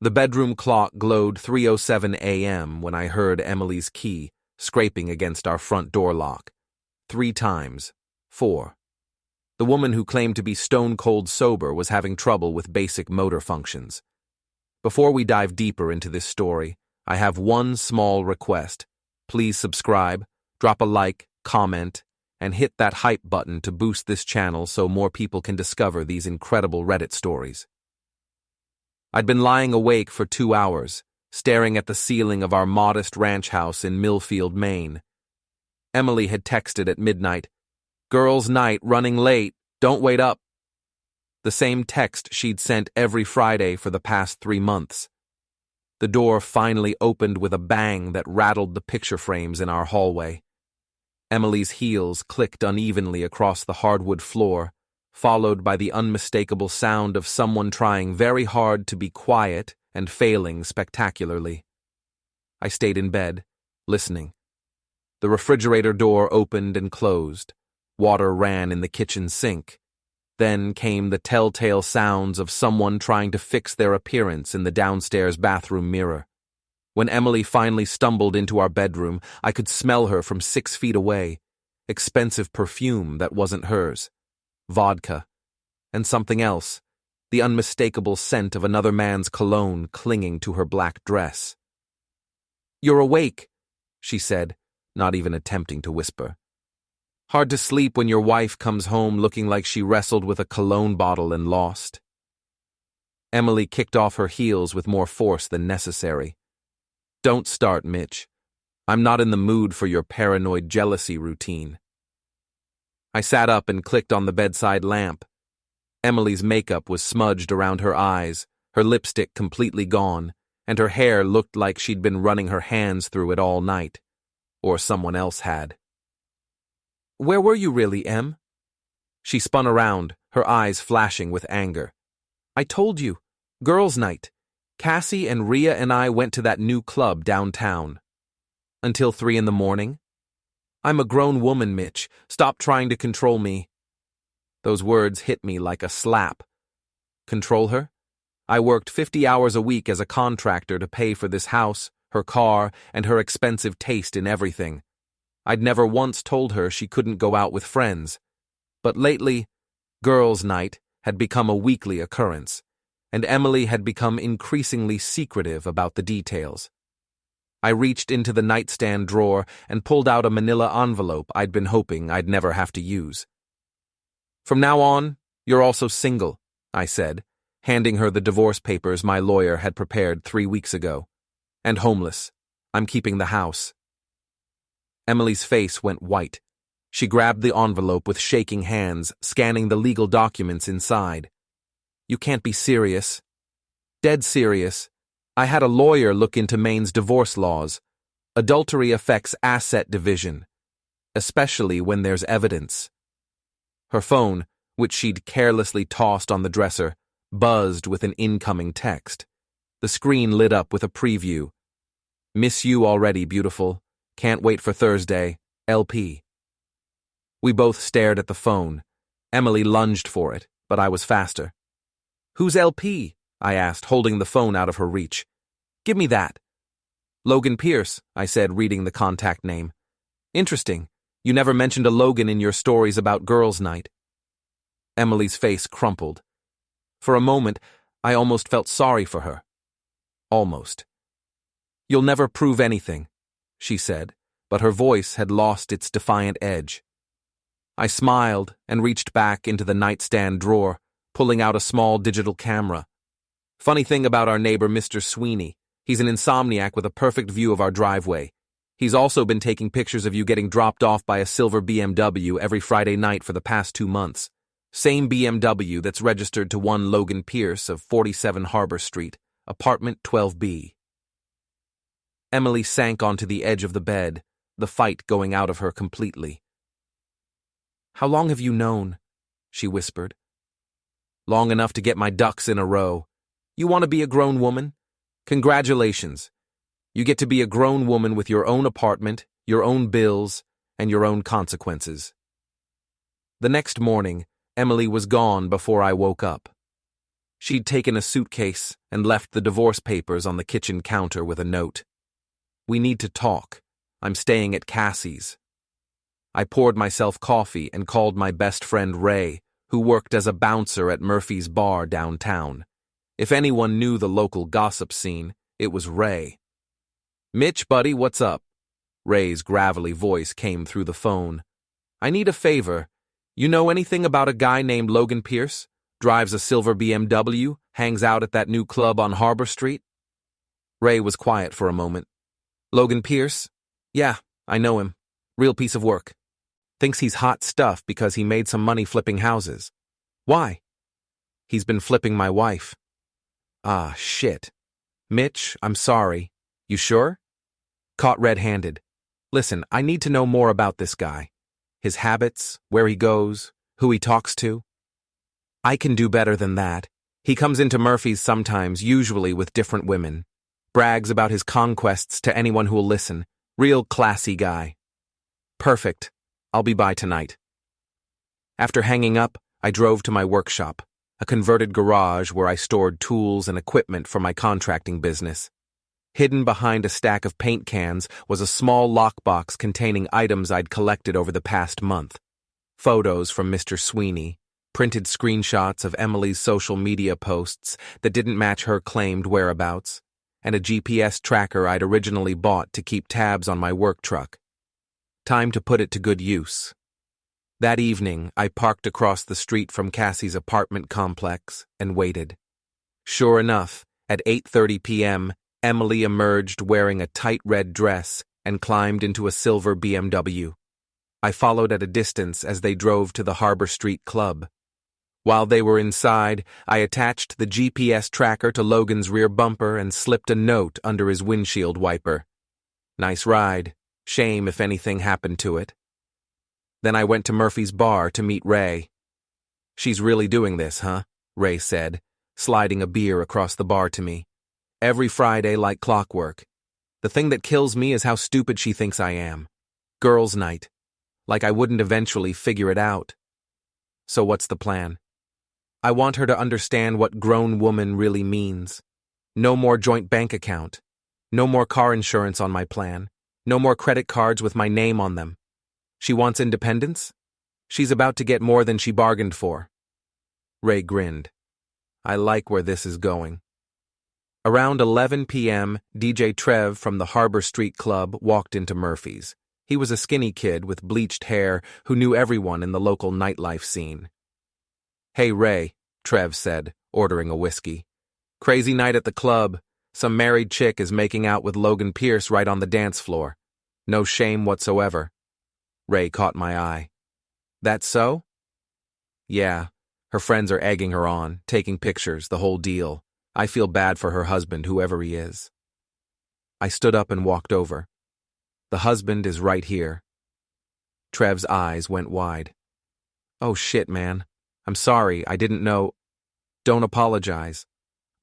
The bedroom clock glowed 3:07 a.m. when I heard Emily's key scraping against our front door lock. 3 times. 4. The woman who claimed to be stone-cold sober was having trouble with basic motor functions. Before we dive deeper into this story, I have one small request. Please subscribe, drop a like, comment, and hit that hype button to boost this channel so more people can discover these incredible Reddit stories. I'd been lying awake for 2 hours, staring at the ceiling of our modest ranch house in Millfield, Maine. Emily had texted at midnight, "Girls' night running late, don't wait up." The same text she'd sent every Friday for the past 3 months. The door finally opened with a bang that rattled the picture frames in our hallway. Emily's heels clicked unevenly across the hardwood floor, followed by the unmistakable sound of someone trying very hard to be quiet and failing spectacularly. I stayed in bed, listening. The refrigerator door opened and closed. Water ran in the kitchen sink. Then came the telltale sounds of someone trying to fix their appearance in the downstairs bathroom mirror. When Emily finally stumbled into our bedroom, I could smell her from 6 feet away. Expensive perfume that wasn't hers. Vodka. And something else. The unmistakable scent of another man's cologne clinging to her black dress. "You're awake," she said, not even attempting to whisper. Hard to sleep when your wife comes home looking like she wrestled with a cologne bottle and lost. Emily kicked off her heels with more force than necessary. "Don't start, Mitch. I'm not in the mood for your paranoid jealousy routine." I sat up and clicked on the bedside lamp. Emily's makeup was smudged around her eyes, her lipstick completely gone, and her hair looked like she'd been running her hands through it all night. Or someone else had. "Where were you really, Em?" She spun around, her eyes flashing with anger. "I told you. Girls' night. Cassie and Rhea and I went to that new club downtown." "Until 3 in the morning?" "I'm a grown woman, Mitch. Stop trying to control me." Those words hit me like a slap. Control her? I worked 50 hours a week as a contractor to pay for this house, her car, and her expensive taste in everything. I'd never once told her she couldn't go out with friends. But lately, girls' night had become a weekly occurrence, and Emily had become increasingly secretive about the details. I reached into the nightstand drawer and pulled out a manila envelope I'd been hoping I'd never have to use. "From now on, you're also single," I said, handing her the divorce papers my lawyer had prepared 3 weeks ago. "And homeless. I'm keeping the house." Emily's face went white. She grabbed the envelope with shaking hands, scanning the legal documents inside. "You can't be serious." "Dead serious. I had a lawyer look into Maine's divorce laws. Adultery affects asset division, especially when there's evidence." Her phone, which she'd carelessly tossed on the dresser, buzzed with an incoming text. The screen lit up with a preview. "Miss you already, beautiful. Can't wait for Thursday. LP." We both stared at the phone. Emily lunged for it, but I was faster. "Who's LP?" I asked, holding the phone out of her reach. "Give me that." "Logan Pierce," I said, reading the contact name. "Interesting. You never mentioned a Logan in your stories about girls' night." Emily's face crumpled. For a moment, I almost felt sorry for her. Almost. "You'll never prove anything," she said, but her voice had lost its defiant edge. I smiled and reached back into the nightstand drawer, pulling out a small digital camera. "Funny thing about our neighbor, Mr. Sweeney. He's an insomniac with a perfect view of our driveway. He's also been taking pictures of you getting dropped off by a silver BMW every Friday night for the past 2 months. Same BMW that's registered to one Logan Pierce of 47 Harbor Street, apartment 12B. Emily sank onto the edge of the bed, the fight going out of her completely. "How long have you known?" she whispered. "Long enough to get my ducks in a row. You want to be a grown woman? Congratulations. You get to be a grown woman with your own apartment, your own bills, and your own consequences." The next morning, Emily was gone before I woke up. She'd taken a suitcase and left the divorce papers on the kitchen counter with a note. "We need to talk. I'm staying at Cassie's." I poured myself coffee and called my best friend Ray, who worked as a bouncer at Murphy's bar downtown. If anyone knew the local gossip scene, it was Ray. "Mitch, buddy, what's up?" Ray's gravelly voice came through the phone. "I need a favor. You know anything about a guy named Logan Pierce? Drives a silver BMW, hangs out at that new club on Harbor Street?" Ray was quiet for a moment. "Logan Pierce? Yeah, I know him. Real piece of work. Thinks he's hot stuff because he made some money flipping houses. Why?" "He's been flipping my wife." "Ah, shit. Mitch, I'm sorry. You sure?" "Caught red-handed. Listen, I need to know more about this guy. His habits, where he goes, who he talks to." "I can do better than that. He comes into Murphy's sometimes, usually with different women. Brags about his conquests to anyone who'll listen. Real classy guy." "Perfect. I'll be by tonight." After hanging up, I drove to my workshop, a converted garage where I stored tools and equipment for my contracting business. Hidden behind a stack of paint cans was a small lockbox containing items I'd collected over the past month. Photos from Mr. Sweeney, printed screenshots of Emily's social media posts that didn't match her claimed whereabouts, and a GPS tracker I'd originally bought to keep tabs on my work truck. Time to put it to good use. That evening, I parked across the street from Cassie's apartment complex and waited. Sure enough, at 8:30 p.m., Emily emerged wearing a tight red dress and climbed into a silver BMW. I followed at a distance as they drove to the Harbor Street Club. While they were inside, I attached the GPS tracker to Logan's rear bumper and slipped a note under his windshield wiper. "Nice ride. Shame if anything happened to it." Then I went to Murphy's bar to meet Ray. "She's really doing this, huh?" Ray said, sliding a beer across the bar to me. "Every Friday like clockwork. The thing that kills me is how stupid she thinks I am. Girls' night. Like I wouldn't eventually figure it out." "So what's the plan?" "I want her to understand what grown woman really means. No more joint bank account. No more car insurance on my plan. No more credit cards with my name on them. She wants independence? She's about to get more than she bargained for." Ray grinned. "I like where this is going." Around 11 p.m., DJ Trev from the Harbor Street Club walked into Murphy's. He was a skinny kid with bleached hair who knew everyone in the local nightlife scene. "Hey, Ray," Trev said, ordering a whiskey. "Crazy night at the club. Some married chick is making out with Logan Pierce right on the dance floor. No shame whatsoever." Ray caught my eye. "That's so?" "Yeah. Her friends are egging her on, taking pictures, the whole deal. I feel bad for her husband, whoever he is." I stood up and walked over. "The husband is right here." Trev's eyes went wide. "Oh shit, man. I'm sorry, I didn't know." "Don't apologize.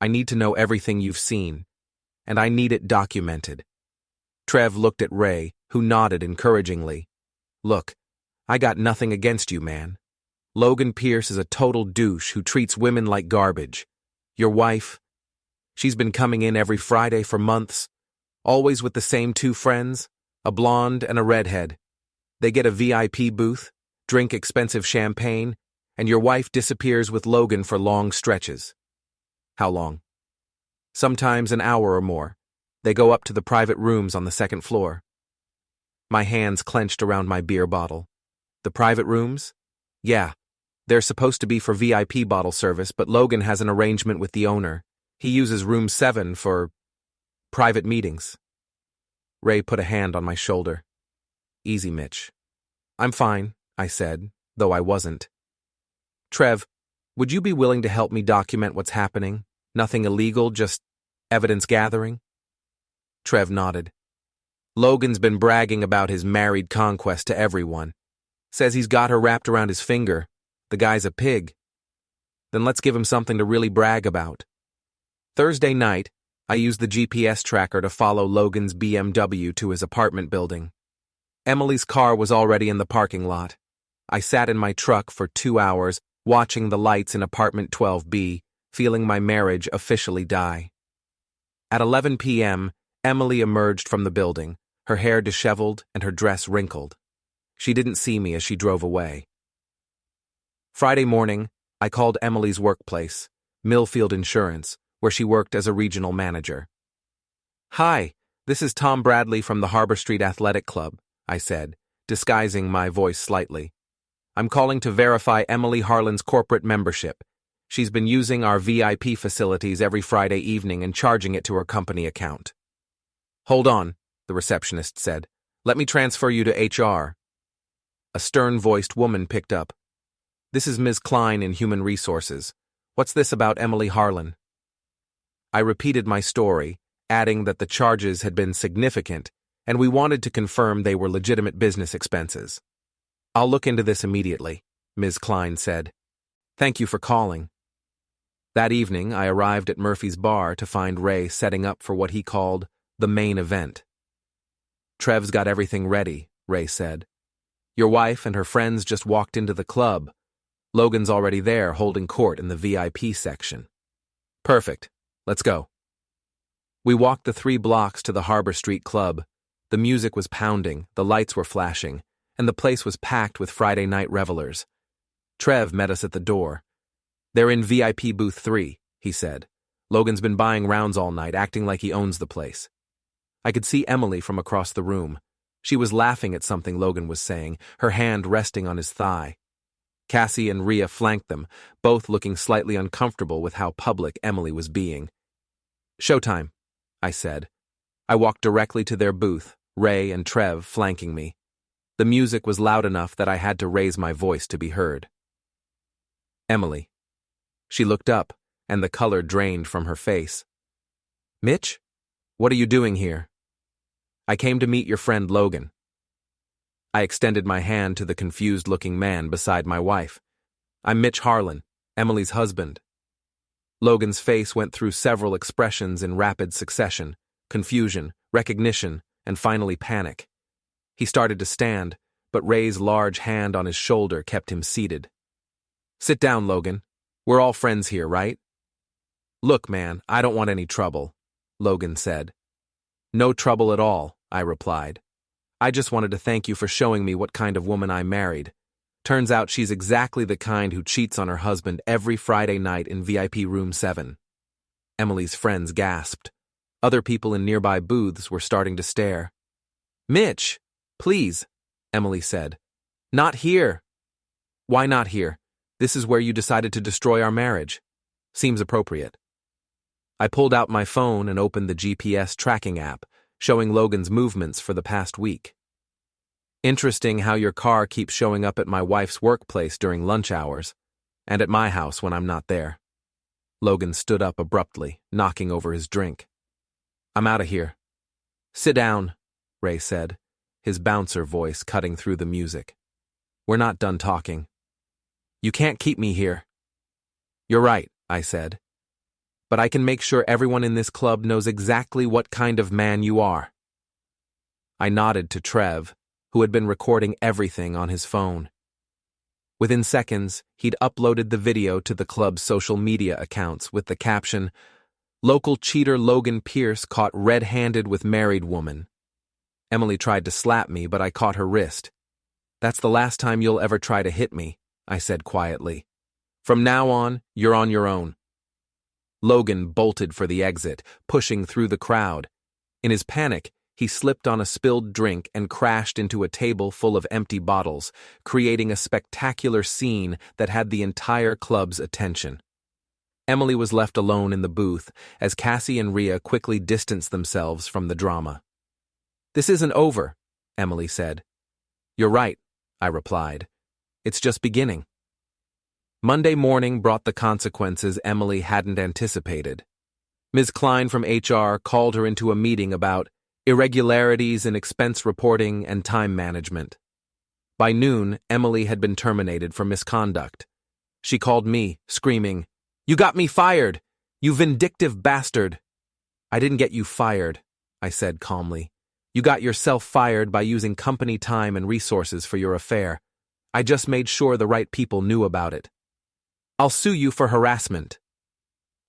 I need to know everything you've seen, and I need it documented." Trev looked at Ray, who nodded encouragingly. "Look, I got nothing against you, man. Logan Pierce is a total douche who treats women like garbage. Your wife, she's been coming in every Friday for months, always with the same two friends, a blonde and a redhead. They get a VIP booth, drink expensive champagne, and your wife disappears with Logan for long stretches." "How long?" "Sometimes an hour or more. They go up to the private rooms on the second floor." My hands clenched around my beer bottle. "The private rooms?" "Yeah. They're supposed to be for VIP bottle service, but Logan has an arrangement with the owner. He uses room 7 for private meetings." Ray put a hand on my shoulder. "Easy, Mitch." "I'm fine," I said, though I wasn't. "Trev, would you be willing to help me document what's happening? Nothing illegal, just evidence gathering?" Trev nodded. "Logan's been bragging about his married conquest to everyone. Says he's got her wrapped around his finger. The guy's a pig." "Then let's give him something to really brag about." Thursday night, I used the GPS tracker to follow Logan's BMW to his apartment building. Emily's car was already in the parking lot. I sat in my truck for 2 hours, watching the lights in apartment 12B, feeling my marriage officially die. At 11 p.m., Emily emerged from the building, her hair disheveled and her dress wrinkled. She didn't see me as she drove away. Friday morning, I called Emily's workplace, Millfield Insurance, where she worked as a regional manager. "Hi, this is Tom Bradley from the Harbor Street Athletic Club," I said, disguising my voice slightly. "I'm calling to verify Emily Harlan's corporate membership. She's been using our VIP facilities every Friday evening and charging it to her company account." "Hold on," the receptionist said. "Let me transfer you to HR." A stern-voiced woman picked up. "This is Ms. Klein in Human Resources. What's this about Emily Harlan?" I repeated my story, adding that the charges had been significant, and we wanted to confirm they were legitimate business expenses. "I'll look into this immediately," Ms. Klein said. "Thank you for calling." That evening, I arrived at Murphy's bar to find Ray setting up for what he called the main event. "Trev's got everything ready," Ray said. "Your wife and her friends just walked into the club. Logan's already there holding court in the VIP section." "Perfect. Let's go." We walked the 3 blocks to the Harbor Street Club. The music was pounding, the lights were flashing, and the place was packed with Friday night revelers. Trev met us at the door. "They're in VIP booth 3, he said. "Logan's been buying rounds all night, acting like he owns the place." I could see Emily from across the room. She was laughing at something Logan was saying, her hand resting on his thigh. Cassie and Rhea flanked them, both looking slightly uncomfortable with how public Emily was being. "Showtime," I said. I walked directly to their booth, Ray and Trev flanking me. The music was loud enough that I had to raise my voice to be heard. "Emily." She looked up, and the color drained from her face. "Mitch? What are you doing here?" "I came to meet your friend Logan." I extended my hand to the confused-looking man beside my wife. "I'm Mitch Harlan, Emily's husband." Logan's face went through several expressions in rapid succession: confusion, recognition, and finally panic. He started to stand, but Ray's large hand on his shoulder kept him seated. "Sit down, Logan. We're all friends here, right?" "Look, man, I don't want any trouble," Logan said. "No trouble at all," I replied. "I just wanted to thank you for showing me what kind of woman I married. Turns out she's exactly the kind who cheats on her husband every Friday night in VIP room 7. Emily's friends gasped. Other people in nearby booths were starting to stare. "Mitch, please," Emily said. "Not here." "Why not here? This is where you decided to destroy our marriage. Seems appropriate." I pulled out my phone and opened the GPS tracking app, showing Logan's movements for the past week. "Interesting how your car keeps showing up at my wife's workplace during lunch hours, and at my house when I'm not there." Logan stood up abruptly, knocking over his drink. "I'm out of here." "Sit down," Ray said, his bouncer voice cutting through the music. "We're not done talking." "You can't keep me here." "You're right," I said. "But I can make sure everyone in this club knows exactly what kind of man you are." I nodded to Trev, who had been recording everything on his phone. Within seconds, he'd uploaded the video to the club's social media accounts with the caption, "Local cheater Logan Pierce caught red-handed with married woman." Emily tried to slap me, but I caught her wrist. "That's the last time you'll ever try to hit me," I said quietly. "From now on, you're on your own." Logan bolted for the exit, pushing through the crowd. In his panic, he slipped on a spilled drink and crashed into a table full of empty bottles, creating a spectacular scene that had the entire club's attention. Emily was left alone in the booth as Cassie and Rhea quickly distanced themselves from the drama. "This isn't over," Emily said. "You're right," I replied. "It's just beginning." Monday morning brought the consequences Emily hadn't anticipated. Ms. Klein from HR called her into a meeting about irregularities in expense reporting and time management. By noon, Emily had been terminated for misconduct. She called me, screaming, "You got me fired! You vindictive bastard!" "I didn't get you fired," I said calmly. "You got yourself fired by using company time and resources for your affair. I just made sure the right people knew about it." "I'll sue you for harassment."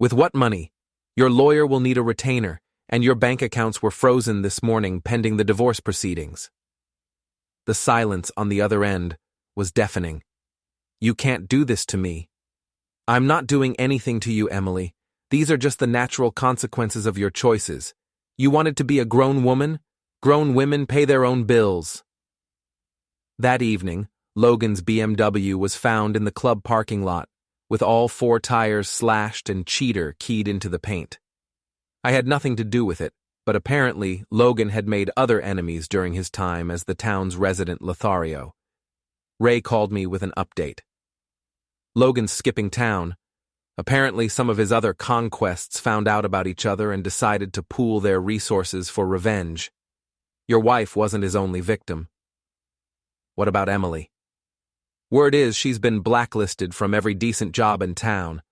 With what money? Your lawyer will need a retainer, and your bank accounts were frozen this morning pending the divorce proceedings. The silence on the other end was deafening. You can't do this to me. I'm not doing anything to you, Emily. These are just the natural consequences of your choices. You wanted to be a grown woman? Grown women pay their own bills. That evening, Logan's BMW was found in the club parking lot, with all 4 tires slashed and cheater keyed into the paint. I had nothing to do with it, but apparently Logan had made other enemies during his time as the town's resident Lothario. Ray called me with an update. Logan's skipping town. Apparently some of his other conquests found out about each other and decided to pool their resources for revenge. Your wife wasn't his only victim. What about Emily? Word is she's been blacklisted from every decent job in town.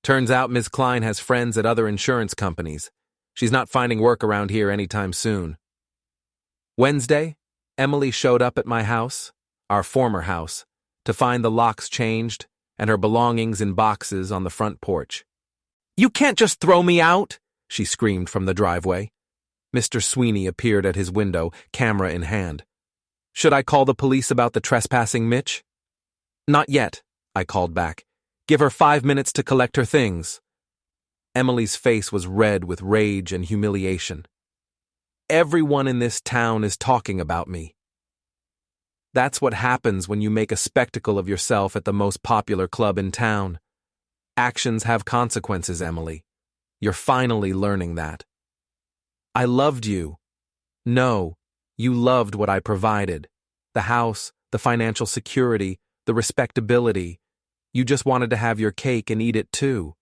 Turns out Ms. Klein has friends at other insurance companies. She's not finding work around here anytime soon. Wednesday, Emily showed up at my house, our former house, to find the locks changed and her belongings in boxes on the front porch. You can't just throw me out, she screamed from the driveway. Mr. Sweeney appeared at his window, camera in hand. Should I call the police about the trespassing, Mitch? Not yet, I called back. Give her 5 minutes to collect her things. Emily's face was red with rage and humiliation. Everyone in this town is talking about me. That's what happens when you make a spectacle of yourself at the most popular club in town. Actions have consequences, Emily. You're finally learning that. I loved you. No, you loved what I provided. The house, the financial security, the respectability. You just wanted to have your cake and eat it too.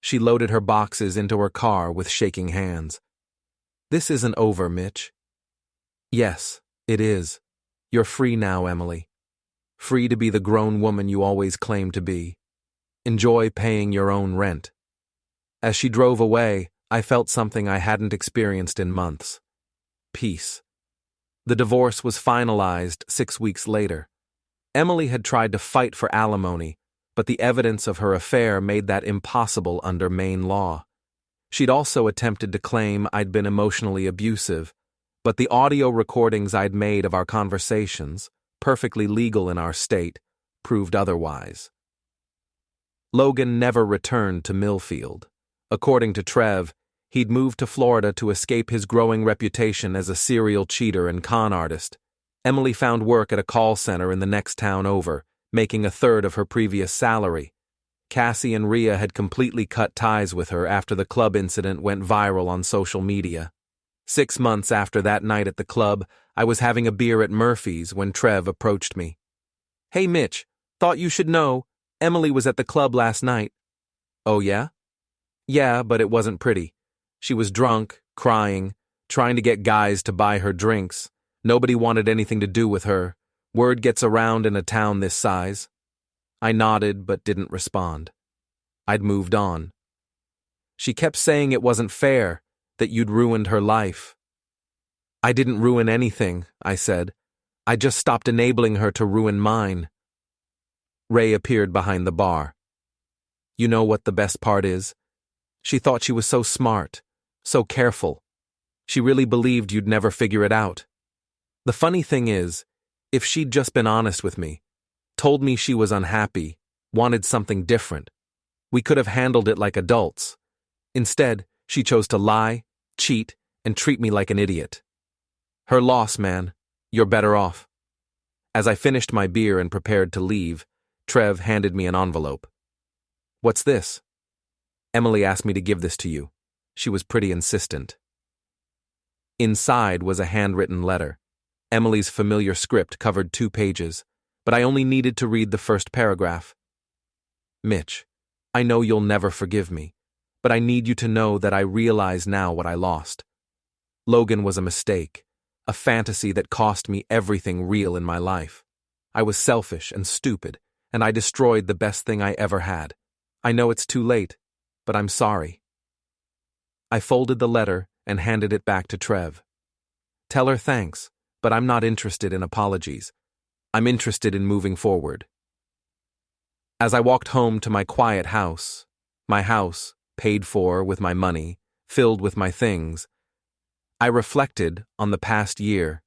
She loaded her boxes into her car with shaking hands. This isn't over, Mitch. Yes, it is. You're free now, Emily. Free to be the grown woman you always claimed to be. Enjoy paying your own rent. As she drove away, I felt something I hadn't experienced in months. Peace. The divorce was finalized 6 weeks later. Emily had tried to fight for alimony, but the evidence of her affair made that impossible under Maine law. She'd also attempted to claim I'd been emotionally abusive, but the audio recordings I'd made of our conversations, perfectly legal in our state, proved otherwise. Logan never returned to Millfield. According to Trev, he'd moved to Florida to escape his growing reputation as a serial cheater and con artist. Emily found work at a call center in the next town over, making 1/3 of her previous salary. Cassie and Rhea had completely cut ties with her after the club incident went viral on social media. 6 months after that night at the club, I was having a beer at Murphy's when Trev approached me. Hey Mitch, thought you should know, Emily was at the club last night. Oh yeah? Yeah, but it wasn't pretty. She was drunk, crying, trying to get guys to buy her drinks. Nobody wanted anything to do with her. Word gets around in a town this size. I nodded but didn't respond. I'd moved on. She kept saying it wasn't fair, that you'd ruined her life. I didn't ruin anything, I said. I just stopped enabling her to ruin mine. Ray appeared behind the bar. You know what the best part is? She thought she was so smart, so careful. She really believed you'd never figure it out. The funny thing is, if she'd just been honest with me, told me she was unhappy, wanted something different, we could have handled it like adults. Instead, she chose to lie, cheat, and treat me like an idiot. Her loss, man. You're better off. As I finished my beer and prepared to leave, Trev handed me an envelope. What's this? Emily asked me to give this to you. She was pretty insistent. Inside was a handwritten letter. Emily's familiar script covered 2 pages, but I only needed to read the first paragraph. Mitch, I know you'll never forgive me, but I need you to know that I realize now what I lost. Logan was a mistake, a fantasy that cost me everything real in my life. I was selfish and stupid, and I destroyed the best thing I ever had. I know it's too late, but I'm sorry. I folded the letter and handed it back to Trev. Tell her thanks, but I'm not interested in apologies. I'm interested in moving forward. As I walked home to my quiet house, my house paid for with my money, filled with my things. I reflected on the past year.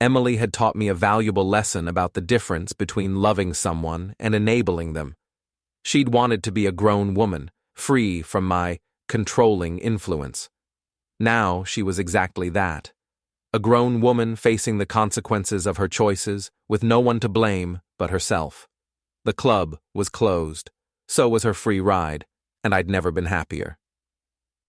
Emily had taught me a valuable lesson about the difference between loving someone and enabling them. She'd wanted to be a grown woman, free from my controlling influence. Now she was exactly that. A grown woman facing the consequences of her choices with no one to blame but herself. The club was closed. So was her free ride, and I'd never been happier.